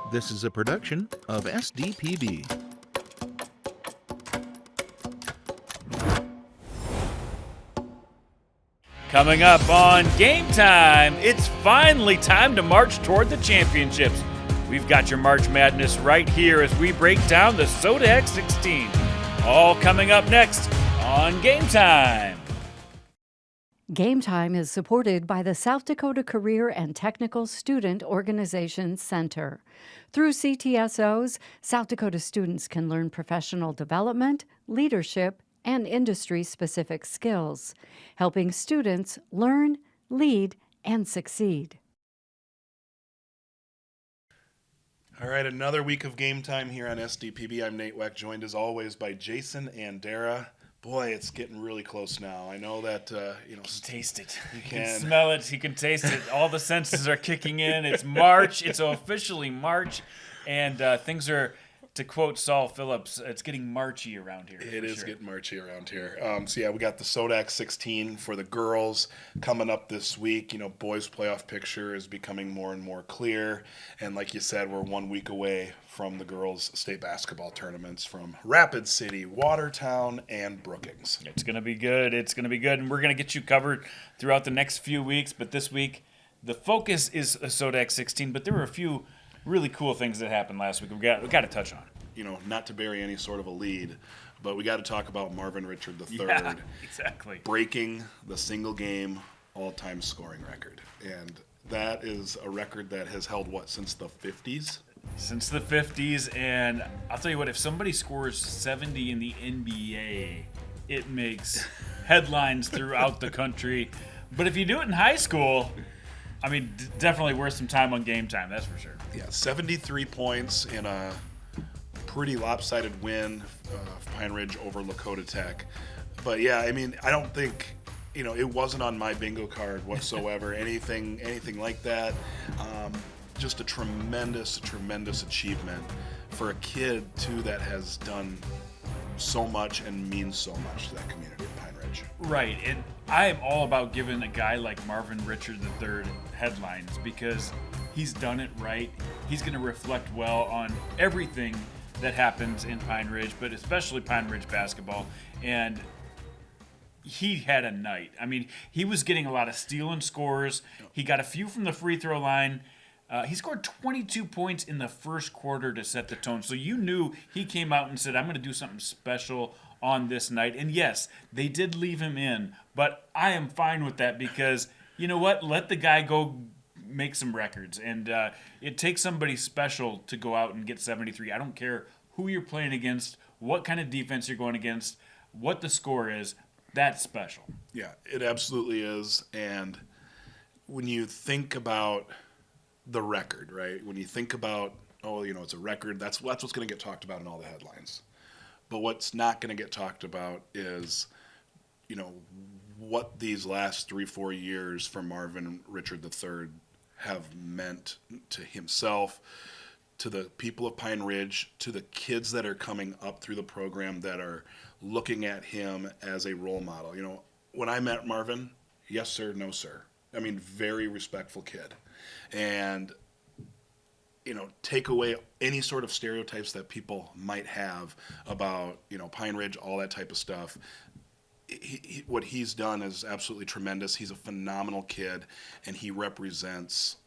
This is a production of SDPB. Coming up on Game Time, it's finally time to march toward the championships. We've got your March Madness right here as we break down the Soda X16. All coming up next on Game Time. Game Time is supported by the South Dakota Career and Technical Student Organization Center. Through CTSOs, South Dakota students can learn professional development, leadership, and industry-specific skills, helping students learn, lead, and succeed. All right, another week of Game Time here on SDPB. I'm Nate Weck, joined as always by Jason and Dara. Boy, it's getting really close now. I know that, You can taste it. You can. can smell it. You can taste it. All the senses are kicking in. It's March. It's officially March. And things are, to quote Saul Phillips, it's getting marchy around here. It is getting marchy around here. We got the Soda X16 for the girls coming up this week. You know, boys' playoff picture is becoming more and more clear. And like you said, we're 1 week away from the girls' state basketball tournaments from Rapid City, Watertown, and Brookings. It's going to be good. It's going to be good. And we're going to get you covered throughout the next few weeks. But this week, the focus is a Soda X16. But there were a few really cool things that happened last week we got to touch on. You know, not to bury any sort of a lead, but we got to talk about Marvin Richard III Yeah, exactly. breaking the single game all-time scoring record. And that is a record that has held, since the 50s? Since the 50s, and I'll tell you what, if somebody scores 70 in the NBA, it makes headlines throughout the country. But if you do it in high school, I mean, definitely worth some time on Game Time, that's for sure. Yeah, 73 points in a pretty lopsided win, Pine Ridge over Lakota Tech. But yeah, I mean, I don't think, it wasn't on my bingo card whatsoever, anything like that. Just a tremendous achievement for a kid, too, that has done so much and means so much to that community of Pine Ridge. Right, and I am all about giving a guy like Marvin Richard III headlines because he's done it right. He's going to reflect well on everything that happens in Pine Ridge, but especially Pine Ridge basketball. And he had a night. I mean, he was getting a lot of stealing scores. He got a few from the free throw line. He scored 22 points in the first quarter to set the tone. So you knew he came out and said, I'm going to do something special on this night. And yes, they did leave him in, but I am fine with that because, you know what? Let the guy go make some records. And it takes somebody special to go out and get 73. I don't care who you're playing against, what kind of defense you're going against, what the score is. That's special. Yeah, it absolutely is. And when you think about the record, right? When you think about, it's a record, that's what's going to get talked about in all the headlines. But what's not going to get talked about is, what these last 3-4 years for Marvin Richard III have meant to himself, to the people of Pine Ridge, to the kids that are coming up through the program that are looking at him as a role model. When I met Marvin, yes sir, no sir. I mean, very respectful kid. And, take away any sort of stereotypes that people might have about, Pine Ridge, all that type of stuff. What he's done is absolutely tremendous. He's a phenomenal kid, and he represents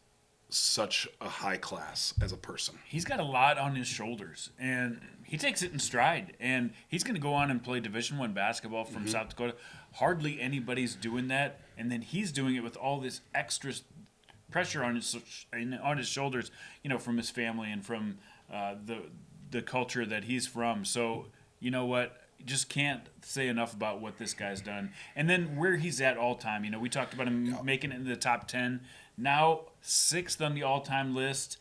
such a high class as a person. He's got a lot on his shoulders, and he takes it in stride. And he's going to go on and play Division I basketball from South Dakota. Hardly anybody's doing that, and then he's doing it with all this extra pressure on his shoulders, from his family and from the culture that he's from. So, you know what? Just can't say enough about what this guy's done. And then where he's at all time. We talked about him making it into the top 10. Now 6th on the all-time list,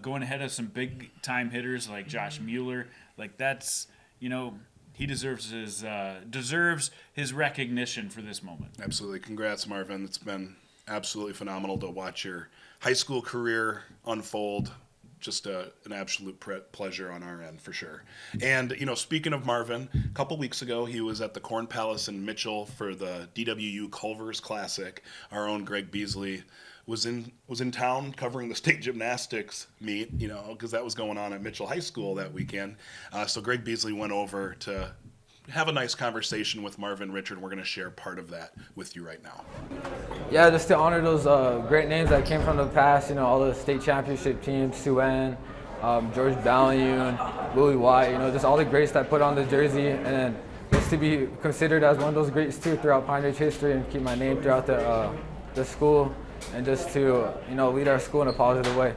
going ahead of some big-time hitters like Josh Mueller. Like that's, he deserves his recognition for this moment. Absolutely. Congrats, Marvin. It's been absolutely phenomenal to watch your high school career unfold. Just an absolute pleasure on our end, for sure. And, speaking of Marvin, a couple weeks ago, he was at the Corn Palace in Mitchell for the DWU Culver's Classic. Our own Greg Beasley was in town covering the state gymnastics meet, because that was going on at Mitchell High School that weekend. So Greg Beasley went over to have a nice conversation with Marvin Richard. We're going to share part of that with you right now. Yeah, just to honor those great names that came from the past, all the state championship teams, Sue Ann, George Ballion, Louis White, just all the greats that put on the jersey, and then just to be considered as one of those greats too throughout Pine Ridge history and keep my name throughout the school, and just to lead our school in a positive way.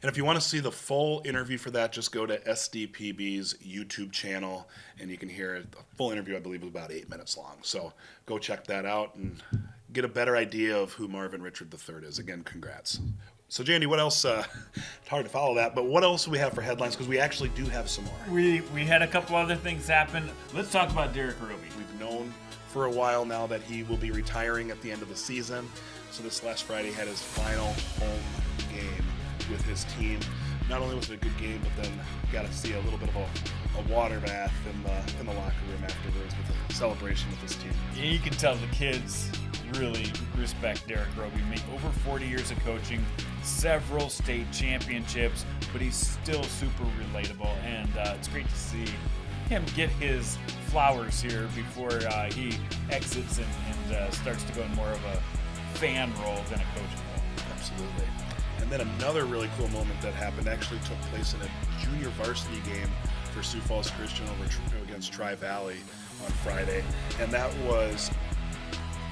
And if you want to see the full interview for that, just go to SDPB's YouTube channel, and you can hear it. The full interview, I believe, is about 8 minutes long. So go check that out and get a better idea of who Marvin Richard III is. Again, congrats. So, Jandy, what else? It's hard to follow that, but what else do we have for headlines? Because we actually do have some more. We had a couple other things happen. Let's talk about Derek Roby. We've known for a while now that he will be retiring at the end of the season. So this last Friday had his final home game with his team. Not only was it a good game, but then got to see a little bit of a water bath in the locker room afterwards with a celebration with his team. You can tell the kids really respect Derek Roby. Over 40 years of coaching, several state championships, but he's still super relatable, and it's great to see him get his flowers here before he exits and starts to go in more of a fan role than a coaching role. Absolutely. And then another really cool moment that happened actually took place in a junior varsity game for Sioux Falls Christian against Tri-Valley on Friday, and that was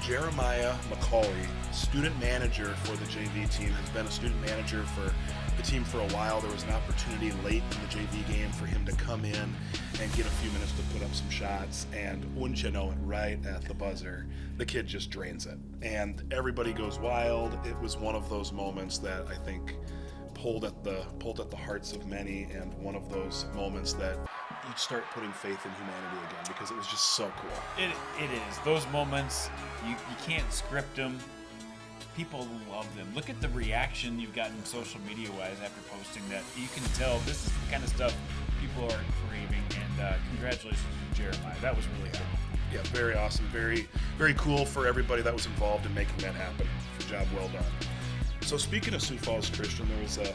Jeremiah McCauley, student manager for the JV team, has been a student manager for the team for a while. There was an opportunity late in the JV game for him to come in and get a few minutes to put up some shots, and wouldn't you know it, right at the buzzer, the kid just drains it. And everybody goes wild. It was one of those moments that I think pulled at the hearts of many, and one of those moments that you start putting faith in humanity again, because it was just so cool. It is. Those moments, you can't script them. People love them. Look at the reaction you've gotten social media-wise after posting that. You can tell this is the kind of stuff people are craving, and congratulations to Jeremiah. That was really cool. Yeah, very awesome. Very, very cool for everybody that was involved in making that happen. Job well done. So speaking of Sioux Falls Christian, there was a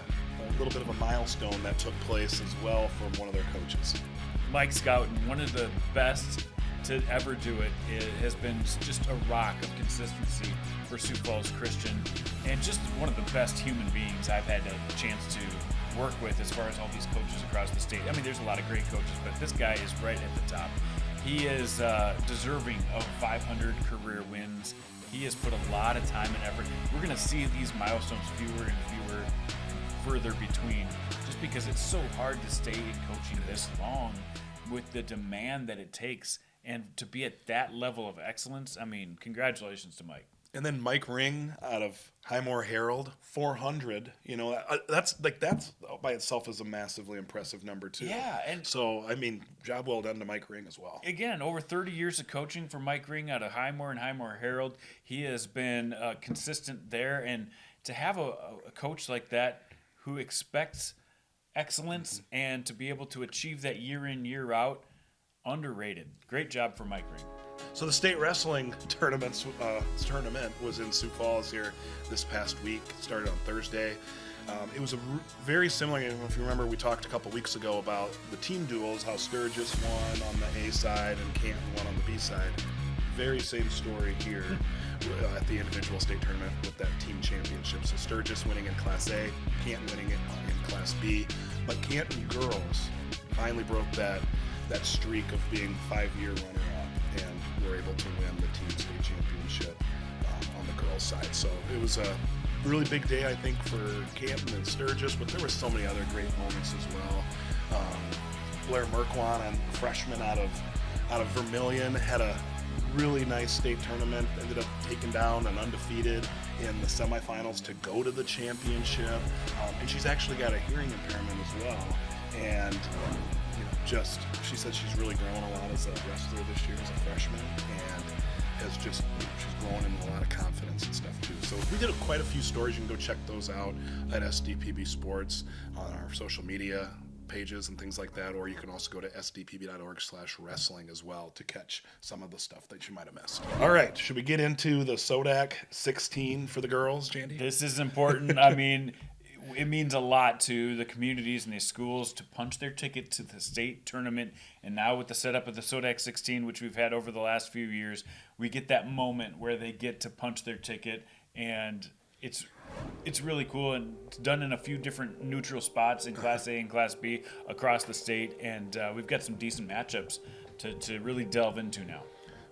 little bit of a milestone that took place as well from one of their coaches. Mike Scouten, one of the best to ever do it, has been just a rock of consistency for Sioux Falls Christian, and just one of the best human beings I've had a chance to work with as far as all these coaches across the state. I mean, there's a lot of great coaches, but this guy is right at the top. He is deserving of 500 career wins. He has put a lot of time and effort. We're going to see these milestones fewer and fewer, further between, just because it's so hard to stay in coaching this long with the demand that it takes, and to be at that level of excellence. I mean, congratulations to Mike. And then Mike Ring out of Highmore Herald, 400. That's by itself is a massively impressive number too. Yeah, and so I mean, job well done to Mike Ring as well. Again, over 30 years of coaching for Mike Ring out of Highmore and Highmore Herald. He has been consistent there, and to have a coach like that who expects excellence and to be able to achieve that year in, year out, underrated. Great job for Mike Ring. So the state wrestling tournament was in Sioux Falls here this past week. It started on Thursday. It was very similar. If you remember, we talked a couple weeks ago about the team duels, how Sturgis won on the A side and Canton won on the B side. Very same story here at the individual state tournament with that team championship. So Sturgis winning in Class A, Canton winning it in Class B. But Canton girls finally broke that streak of being 5-year runner-up and were able to win the team state championship on the girls' side. So it was a really big day, I think, for Canton and Sturgis, but there were so many other great moments as well. Blair Merkwan, a freshman out of Vermilion, had a really nice state tournament, ended up taking down an undefeated in the semifinals to go to the championship. And she's actually got a hearing impairment as well. And she said she's really grown a lot as a wrestler this year as a freshman, and she's grown in a lot of confidence and stuff too. So we did quite a few stories. You can go check those out at SDPB Sports on our social media pages and things like that, or you can also go to sdpb.org/wrestling as well to catch some of the stuff that you might have missed. All right, should we get into the SODAC 16 for the girls, Jandy? This is important. I mean, it means a lot to the communities and the schools to punch their ticket to the state tournament. And now with the setup of the SODAC 16, which we've had over the last few years, we get that moment where they get to punch their ticket, and it's really cool, and it's done in a few different neutral spots in Class A and Class B across the state, and we've got some decent matchups to really delve into now.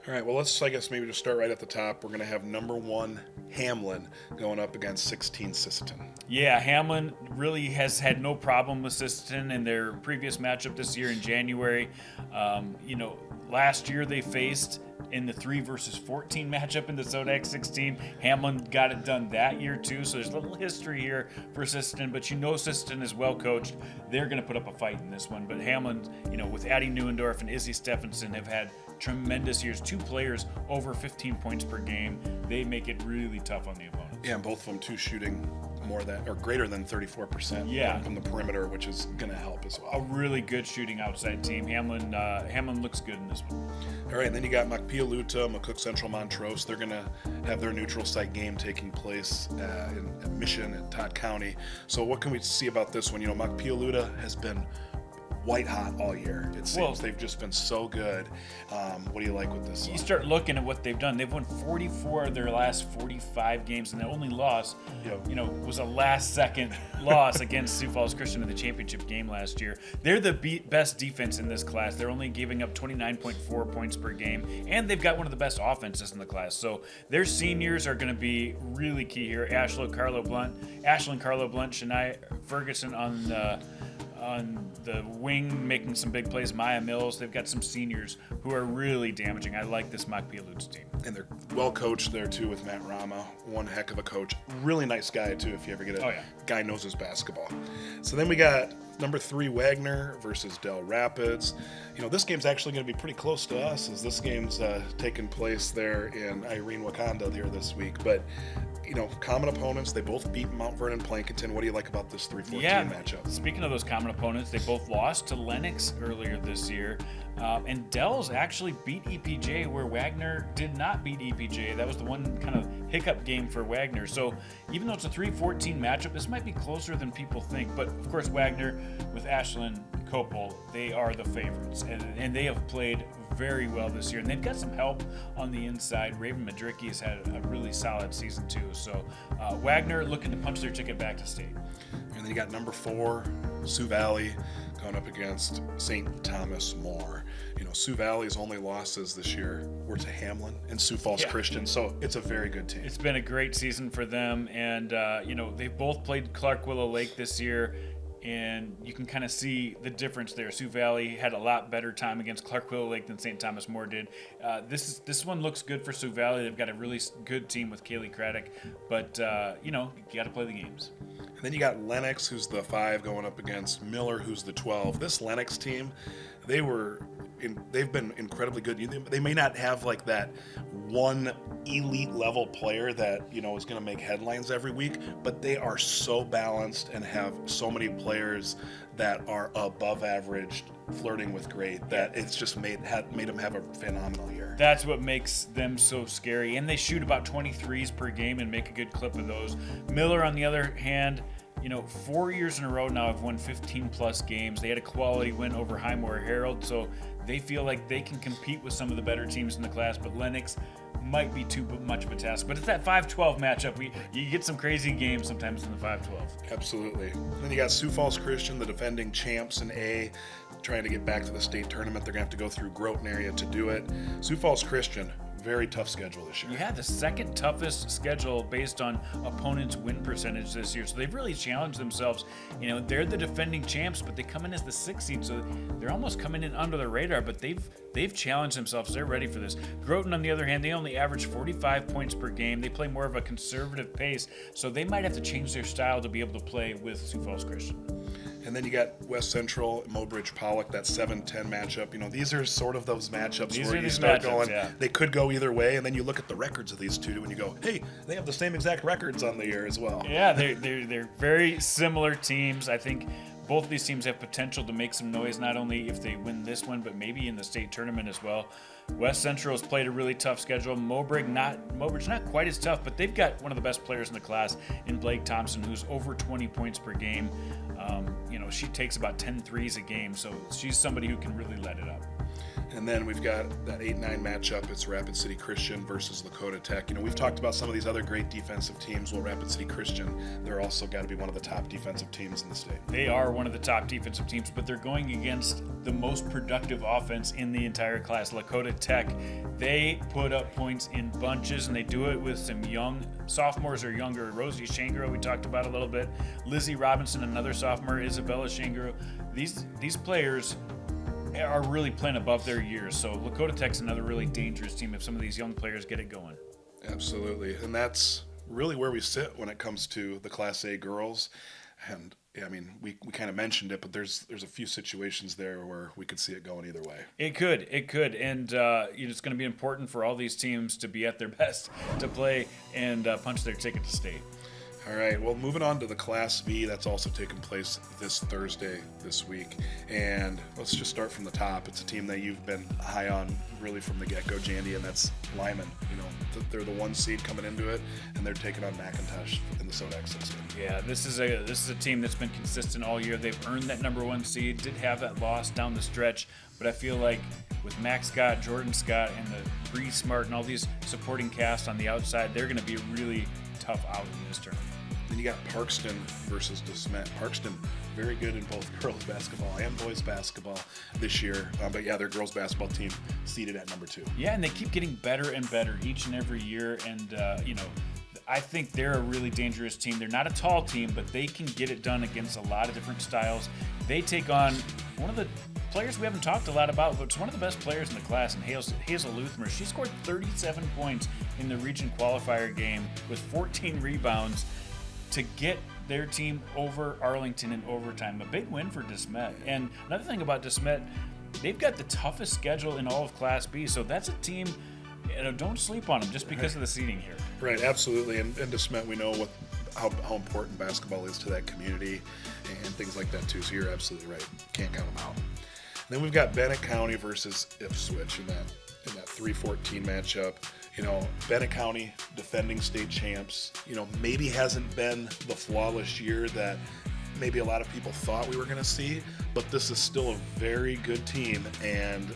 All right, well, let's, I guess, maybe just start right at the top. We're going to have number 1 Hamlin going up against 16 Sisseton. Yeah, Hamlin really has had no problem with Sisseton in their previous matchup this year in January. Last year they faced in the 3 versus 14 matchup in the SODAC 16. Hamlin got it done that year too, so there's a little history here for Sisseton, but Sisseton is well coached. They're going to put up a fight in this one, but Hamlin, with Addie Neuendorf and Izzy Stephenson, have had tremendous years. 2 players over 15 points per game. They make it really tough on the opponents. Yeah, and both of them too shooting more than or greater than 34% from the perimeter, which is going to help as well. A really good shooting outside team. Hamlin looks good in this one. All right, and then you got Macpialuta, McCook Central Montrose. They're going to have their neutral site game taking place in Mission in Todd County. So what can we see about this one? Macpialuta has been white hot all year. It seems they've just been so good. What do you like with this? You start looking at what they've done. They've won 44 of their last 45 games, and their only loss, was a last-second loss against Sioux Falls Christian in the championship game last year. They're the best defense in this class. They're only giving up 29.4 points per game, and they've got one of the best offenses in the class. So their seniors are going to be really key here. Ashlyn Carlo Blunt, Shania Ferguson on the wing, making some big plays. Maya Mills. They've got some seniors who are really damaging. I like this Macpialuta team. And they're well coached there too with Matt Rama. One heck of a coach. Really nice guy too if you ever get a guy knows his basketball. So then we got number 3 Wagner versus Del Rapids. This game's actually going to be pretty close to us, as this game's taking place there in Irene, Wakanda here this week. But common opponents. They both beat Mount Vernon Plankinton. What do you like about this 3-14 matchup? Speaking of those common opponents, they both lost to Lennox earlier this year. And Dells actually beat EPJ where Wagner did not beat EPJ. That was the one kind of hiccup game for Wagner. So even though it's a 3-14 matchup, this might be closer than people think. But of course, Wagner with Ashlyn Kopel, they are the favorites. And they have played very well this year. And they've got some help on the inside. Raven Madricki has had a really solid season too. So Wagner looking to punch their ticket back to state. And then you got number 4, Sioux Valley, going up against St. Thomas More. Sioux Valley's only losses this year were to Hamlin and Sioux Falls Christian, so it's a very good team. It's been a great season for them, and they've both played Clark Willow Lake this year, and you can kind of see the difference there. Sioux Valley had a lot better time against Clark Willow Lake than St. Thomas More did. This one looks good for Sioux Valley. They've got a really good team with Kaylee Craddock, but you got to play the games. And then you got Lennox, who's the 5, going up against Miller, who's the 12. This Lennox team, they've been incredibly good. They may not have like that one elite level player that is going to make headlines every week, but they are so balanced and have so many players that are above average, flirting with great, that it's just made them have a phenomenal year. That's what makes them so scary, and they shoot about 23s per game and make a good clip of those. Miller, on the other hand, 4 years in a row now have won 15-plus games. They had a quality win over Highmore Herald, so they feel like they can compete with some of the better teams in the class, but Lennox might be too much of a task. But it's that 5-12 matchup. You get some crazy games sometimes in the 5-12. Absolutely. Then you got Sioux Falls Christian, the defending champs in A, trying to get back to the state tournament. They're going to have to go through Groton area to do it. Sioux Falls Christian, very tough schedule this year. Yeah, the second toughest schedule based on opponents' win percentage this year. So they've really challenged themselves. They're the defending champs, but they come in as the 6th seed, so they're almost coming in under the radar. But they've challenged themselves. They're ready for this. Groton, on the other hand, they only average 45 points per game. They play more of a conservative pace, so they might have to change their style to be able to play with Sioux Falls Christian. And then you got West Central, Mobridge Pollock, that 7-10 matchup. These are sort of those matchups where you start going, they could go either way, and then you look at the records of these two and you go, hey, they have the same exact records on the year as well. Yeah, they're very similar teams. I think both of these teams have potential to make some noise, not only if they win this one, but maybe in the state tournament as well. West Central has played a really tough schedule. Mobridge not quite as tough, but they've got one of the best players in the class in Blake Thompson, who's over 20 points per game. She takes about 10 threes a game, so she's somebody who can really let it up. And then we've got that 8-9 matchup. It's Rapid City Christian versus Lakota Tech. We've talked about some of these other great defensive teams. Well, Rapid City Christian, they're also got to be one of the top defensive teams in the state. They are one of the top defensive teams, but they're going against the most productive offense in the entire class. Lakota Tech, they put up points in bunches, and they do it with some young sophomores or younger. Rosie Shangro, we talked about a little bit. Lizzie Robinson, another sophomore. Isabella Shangro. These players are really playing above their years. So Lakota Tech's another really dangerous team if some of these young players get it going. Absolutely. And that's really where we sit when it comes to the Class A girls. And we kind of mentioned it, but there's a few situations there where we could see it going either way. It could. And it's going to be important for all these teams to be at their best to play and punch their ticket to state. All right, well, moving on to the Class B, that's also taking place this Thursday this week. And let's just start from the top. It's a team that you've been high on really from the get-go, Jandy, and that's Lyman. They're the 1 seed coming into it, and they're taking on McIntosh in the Sodex system. Yeah, this is a team that's been consistent all year. They've earned that number 1 seed, did have that loss down the stretch, but I feel like with Max Scott, Jordan Scott, and the Bree Smart and all these supporting cast on the outside, they're going to be a really tough out in this tournament. Then you got Parkston versus DeSmet. Parkston, very good in both girls basketball and boys basketball this year. But yeah, their girls basketball team seeded at number 2. Yeah, and they keep getting better and better each and every year. And, I think they're a really dangerous team. They're not a tall team, but they can get it done against a lot of different styles. They take on one of the players we haven't talked a lot about, but it's one of the best players in the class, and Hazel Luthmer. She scored 37 points in the region qualifier game with 14 rebounds to get their team over Arlington in overtime. A big win for DeSmet. And another thing about DeSmet, they've got the toughest schedule in all of Class B, so that's a team, don't sleep on them just because of the seeding here. Right, absolutely. And DeSmet, we know how important basketball is to that community and things like that too, so you're absolutely right. Can't count them out. And then we've got Bennett County versus Ipswich in that 3-14 matchup. Bennett County, defending state champs, maybe hasn't been the flawless year that maybe a lot of people thought we were going to see, but this is still a very good team, and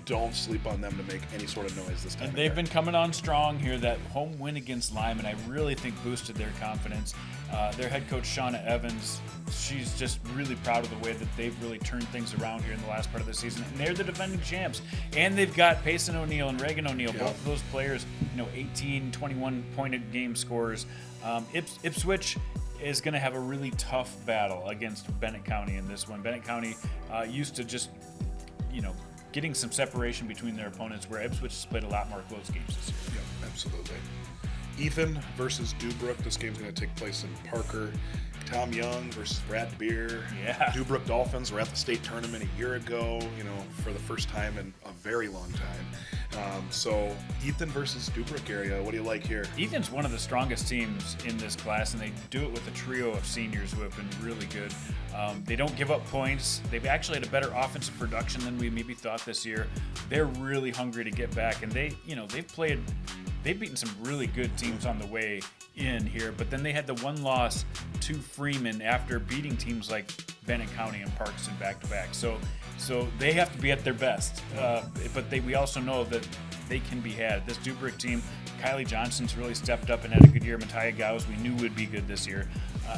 don't sleep on them to make any sort of noise this time. And they've been coming on strong here. That home win against Lyman, I really think boosted their confidence. Their head coach, Shauna Evans, she's just really proud of the way that they've really turned things around here in the last part of the season. And they're the defending champs. And they've got Payson O'Neill and Reagan O'Neill, both of those players, 18, 21-point game scorers. Ipswich is going to have a really tough battle against Bennett County in this one. Bennett County used to just, getting some separation between their opponents, where Ipswich has played a lot more close games this year. Yep, absolutely. Ethan versus Dubrook. This game's going to take place in Parker. Tom Young versus Brad Beer. Yeah. Dubrook Dolphins were at the state tournament a year ago, for the first time in a very long time. So Ethan versus Dubrook area, what do you like here? Ethan's one of the strongest teams in this class, and they do it with a trio of seniors who have been really good. They don't give up points. They've actually had a better offensive production than we maybe thought this year. They're really hungry to get back, and they've beaten some really good teams on the way in here, but then they had the one loss to Freeman after beating teams like Bennett County and Parkston back-to-back. So they have to be at their best, but we also know that they can be had. This Dubrook team, Kylie Johnson's really stepped up and had a good year. Mattia Gauss, we knew would be good this year,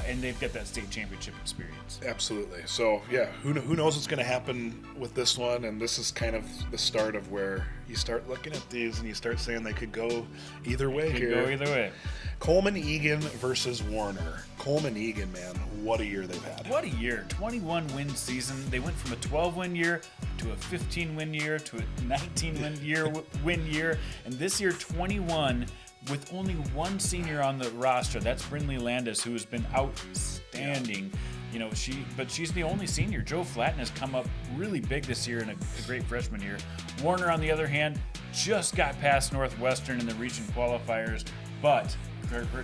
and they've got that state championship experience. Absolutely. So yeah, who knows what's going to happen with this one? And this is kind of the start of where you start looking at these and you start saying they could go either way here. Could go either way. Coleman Egan versus Warner. Coleman Egan, man, what a year they've had. What a year. 21-win season. They went from a 12-win year to a 15-win year to a 19-win year, and this year 21 with only one senior on the roster. That's Brindley Landis, who has been outstanding. She's the only senior. Joe Flatten has come up really big this year in a great freshman year. Warner, on the other hand, just got past Northwestern in the region qualifiers, but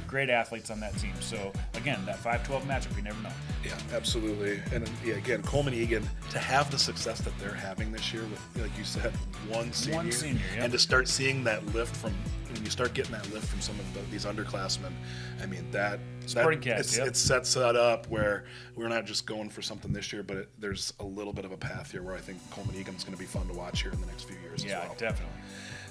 great athletes on that team. So again, that 5-12 matchup, you never know. Yeah, absolutely. And yeah, again, Coleman Egan, to have the success that they're having this year with, like you said, one senior, yep. and to start seeing that lift from, when you start getting that lift from some of these underclassmen, I mean, it sets that up where we're not just going for something this year, but there's a little bit of a path here where I think Coleman Egan's going to be fun to watch here in the next few years as well. Yeah, definitely.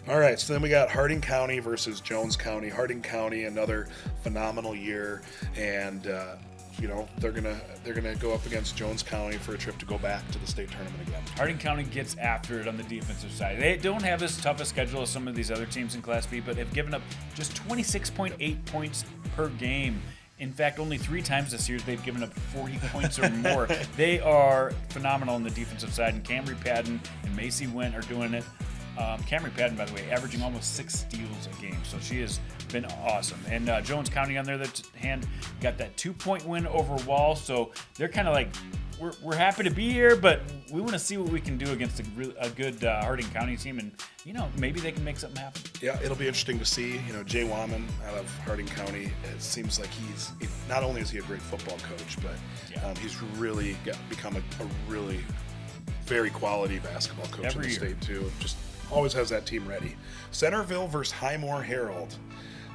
All right, so then we got Harding County versus Jones County. Harding County, another phenomenal year, and they're gonna go up against Jones County for a trip to go back to the state tournament again. Harding County gets after it on the defensive side. They don't have as tough a schedule as some of these other teams in Class B, but have given up just 26.8 points per game. In fact, only 3 times this year they've given up 40 points or more. They are phenomenal on the defensive side, and Camry Padden and Macy Went are doing it. Camry Padden, by the way, averaging almost 6 steals a game, so she has been awesome. And Jones County, on their other hand, got that 2-point win over Wall, so they're kind of like, we're happy to be here, but we want to see what we can do against a good Harding County team, and maybe they can make something happen. Yeah, it'll be interesting to see. Jay Wahman out of Harding County. It seems like not only is he a great football coach, but he's really become a really very quality basketball coach in the state too. Just always has that team ready. Centerville versus Highmore Herald.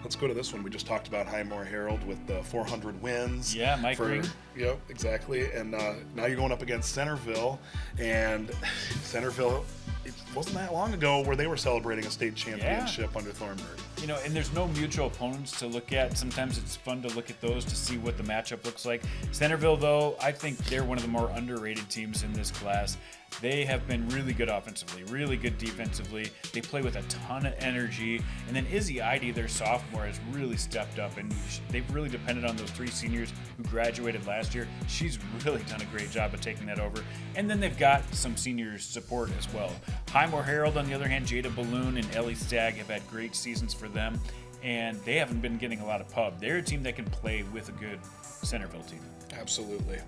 Let's go to this one. We just talked about Highmore Herald with the 400 wins. Yeah, Mike Green. Yep, exactly. And now you're going up against Centerville, and Centerville, it wasn't that long ago where they were celebrating a state championship under Thornburg. And there's no mutual opponents to look at. Sometimes it's fun to look at those to see what the matchup looks like. Centerville, though, I think they're one of the more underrated teams in this class. They have been really good offensively, really good defensively. They play with a ton of energy. And then Izzy Ide, their sophomore, has really stepped up, and they've really depended on those 3 seniors who graduated last year. She's really done a great job of taking that over. And then they've got some senior support as well. Highmore Herald, on the other hand, Jada Balloon and Ellie Stagg have had great seasons for them, and they haven't been getting a lot of pub. They're a team that can play with a good Centerville team. Absolutely.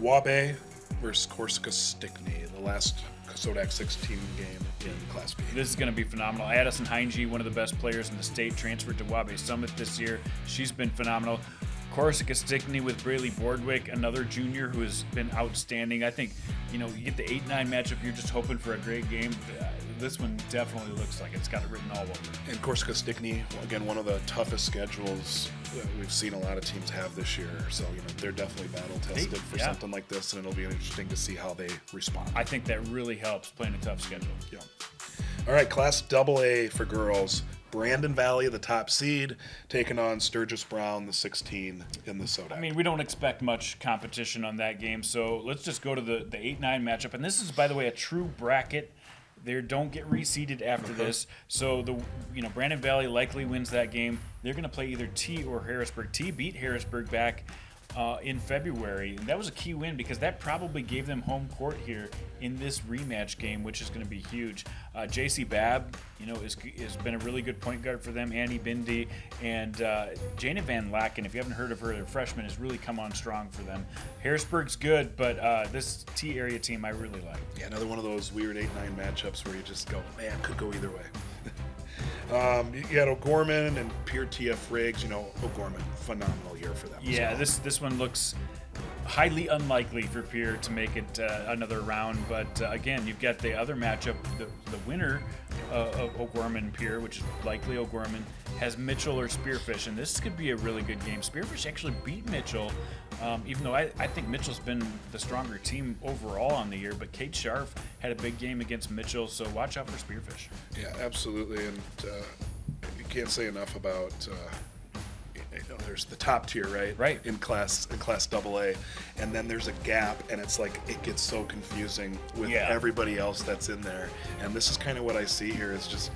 Wabae versus Corsica Stickney, the last Sodak 16 game in Class B. This is going to be phenomenal. Addison Heinge, one of the best players in the state, transferred to Wabae Summit this year. She's been phenomenal. Corsica Stickney with Braylee Boardwick, another junior who has been outstanding. I think, you get the 8-9 matchup, you're just hoping for a great game. This one definitely looks like it's got it written all over it. And Corsica Stickney, again, one of the toughest schedules that we've seen a lot of teams have this year. So, they're definitely battle tested for something like this, and it'll be interesting to see how they respond. I think that really helps playing a tough schedule. Yeah. All right, Class AA for girls. Brandon Valley, the top seed, taking on Sturgis Brown, the 16 in the Sodak. I mean, we don't expect much competition on that game, so let's just go to the 8-9 matchup. And this is, by the way, a true bracket. They don't get reseeded after this, so Brandon Valley likely wins that game. They're going to play either T or Harrisburg. T beat Harrisburg back in February. And that was a key win because that probably gave them home court here in this rematch game, which is going to be huge. JC Babb, has been a really good point guard for them. Annie Bindi and Jana Van Laken, if you haven't heard of her, their freshman, has really come on strong for them. Harrisburg's good, but this T area team I really like. Yeah, another one of those weird 8-9 matchups where you just go, man, could go either way. You had O'Gorman and Pierre T.F. Riggs. O'Gorman, phenomenal year for them. Yeah, this one looks highly unlikely for Pierre to make it another round. But again, you've got the other matchup, the winner of O'Gorman and Pierre, which is likely O'Gorman, has Mitchell or Spearfish, and this could be a really good game. Spearfish actually beat Mitchell, even though I think Mitchell's been the stronger team overall on the year, but Kate Scharf had a big game against Mitchell, so watch out for Spearfish. Yeah, absolutely, and you can't say enough about there's the top tier, right? In class AA, and then there's a gap, and it's like it gets so confusing with everybody else that's in there. And this is kind of what I see here. It's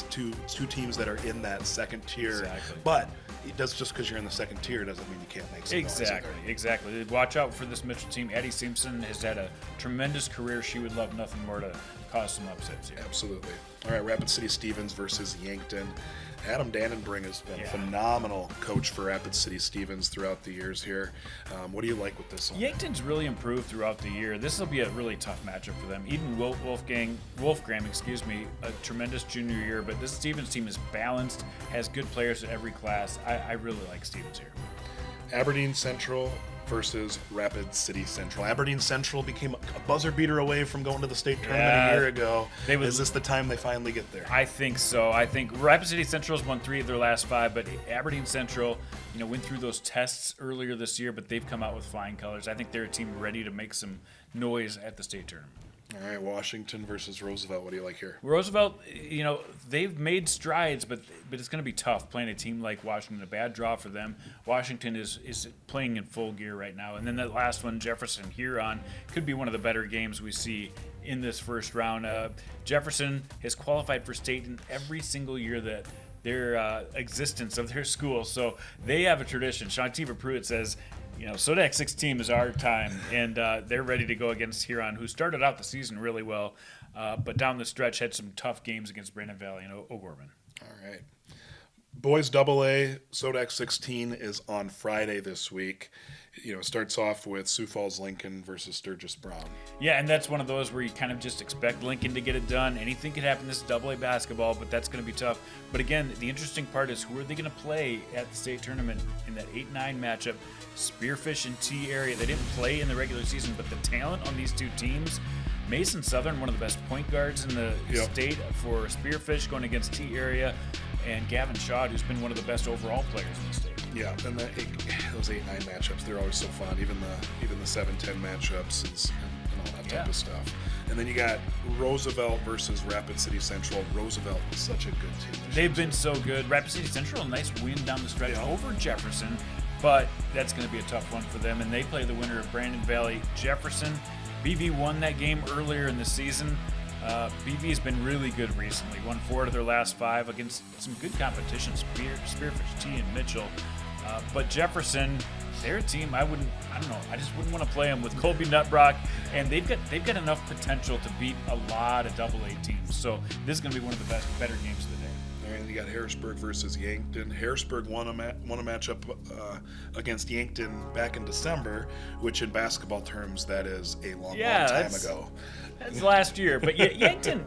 two teams that are in that second tier. Exactly. But it does, just because you're in the second tier doesn't mean you can't make some noise either. Exactly. Watch out for this Mitchell team. Addie Simpson has had a tremendous career. She would love nothing more to cause some upsets here. Absolutely. All right, Rapid City Stevens versus Yankton. Adam Dannenbring has been a phenomenal coach for Rapid City Stevens throughout the years here. What do you like with this one? Yankton's really improved throughout the year. This will be a really tough matchup for them. Eden Wolfgram, a tremendous junior year, but this Stevens team is balanced, has good players at every class. I really like Stevens here. Aberdeen Central versus Rapid City Central. Aberdeen Central became a buzzer beater away from going to the state tournament a year ago. Is this the time they finally get there? I think so. I think Rapid City Central's won 3 of their last 5, but Aberdeen Central, went through those tests earlier this year, but they've come out with flying colors. I think they're a team ready to make some noise at the state tournament. All right, Washington versus Roosevelt. What do you like here? Roosevelt, they've made strides, but it's going to be tough playing a team like Washington. A bad draw for them. Washington is playing in full gear right now. And then that last one, Jefferson Huron, could be one of the better games we see in this first round. Jefferson has qualified for state in every single year that their existence of their school. So they have a tradition. Shantiva Pruitt says, Sodak 16 is our time, and they're ready to go against Huron, who started out the season really well, but down the stretch had some tough games against Brandon Valley and O'Gorman. All right. Boys AA, Sodak 16 is on Friday this week. It starts off with Sioux Falls Lincoln versus Sturgis Brown. Yeah, and that's one of those where you kind of just expect Lincoln to get it done. Anything could happen. This is AA basketball, but that's going to be tough. But again, the interesting part is who are they going to play at the state tournament in that 8-9 matchup? Spearfish and T area. They didn't play in the regular season, but the talent on these two teams. Mason Southern, one of the best point guards in the state for Spearfish, going against T area, and Gavin Shaw, who's been one of the best overall players in the state. Yeah, and those 8-9 matchups, they're always so fun. Even the 7-10 matchups and all that type of stuff. And then you got Roosevelt versus Rapid City Central. Roosevelt is such a good team. They've been so good. Rapid City Central, a nice win down the stretch over Jefferson, but that's going to be a tough one for them. And they play the winner of Brandon Valley Jefferson. BV won that game earlier in the season. BV has been really good recently. Won 4 out of their last 5 against some good competition, Spearfish, T, and Mitchell. But Jefferson, their team, I just wouldn't want to play them with Colby Nutbrock, and they've got enough potential to beat a lot of AA teams. So this is going to be one of the better games of the day. And you got Harrisburg versus Yankton. Harrisburg won a matchup against Yankton back in December, which in basketball terms, that is a long time ago. That's last year. But Yankton,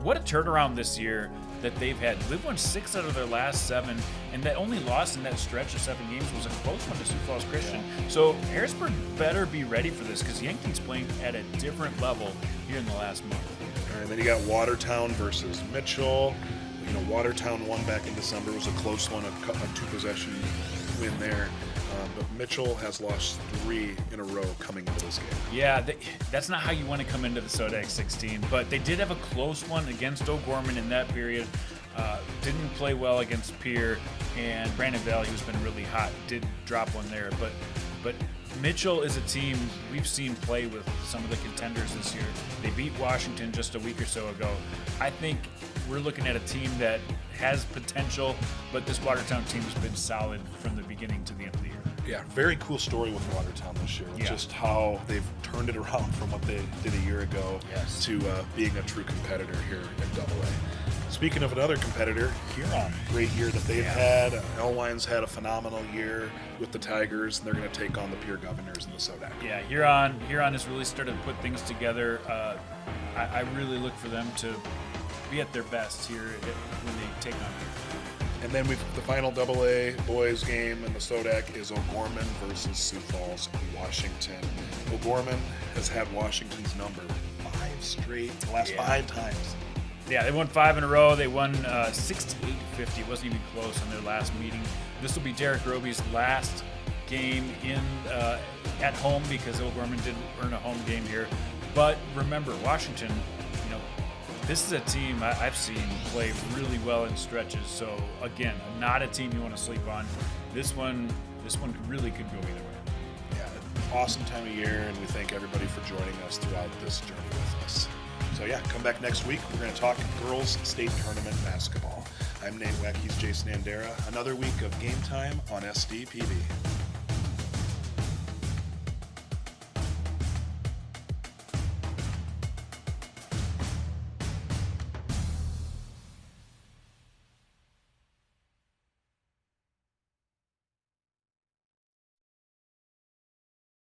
what a turnaround this year that they've had. They've won 6 out of their last 7, and that only loss in that stretch of 7 games was a close one to Sioux Falls Christian. So Harrisburg better be ready for this because Yankton's playing at a different level here in the last month. All right, then you got Watertown versus Mitchell. Watertown won back in December. It was a close one, a 2-possession win there. But Mitchell has lost 3 in a row coming into this game. Yeah, that's not how you want to come into the Sodak 16, but they did have a close one against O'Gorman in that period. Didn't play well against Pierre, and Brandon Valley, who's been really hot, did drop one there. But Mitchell is a team we've seen play with some of the contenders this year. They beat Washington just a week or so ago. I think we're looking at a team that has potential, but this Watertown team has been solid from the beginning to the end of the year. Yeah, very cool story with Watertown this year. Just how they've turned it around from what they did a year ago to being a true competitor here in AA. Speaking of another competitor, Huron, great year that they've had. Elwine's had a phenomenal year with the Tigers, and they're going to take on the Pierre Governors in the Sodak. Yeah, Huron has really started to put things together. I really look for them to be at their best here when they take on Pierre. And then the final AA boys game in the Sodak is O'Gorman versus Sioux Falls, Washington. O'Gorman has had Washington's number 5 straight, the last 5 times. Yeah, they won 5 in a row. They won 68-50. It wasn't even close on their last meeting. This will be Derek Roby's last game at home because O'Gorman did earn a home game here. But remember, Washington, this is a team I've seen play really well in stretches. So again, not a team you want to sleep on. This one really could go either way. Yeah, awesome time of year, and we thank everybody for joining us throughout this journey with us. So yeah, come back next week. We're going to talk girls state tournament basketball. I'm Nate Weck. He's Jason Andera. Another week of game time on SDPB.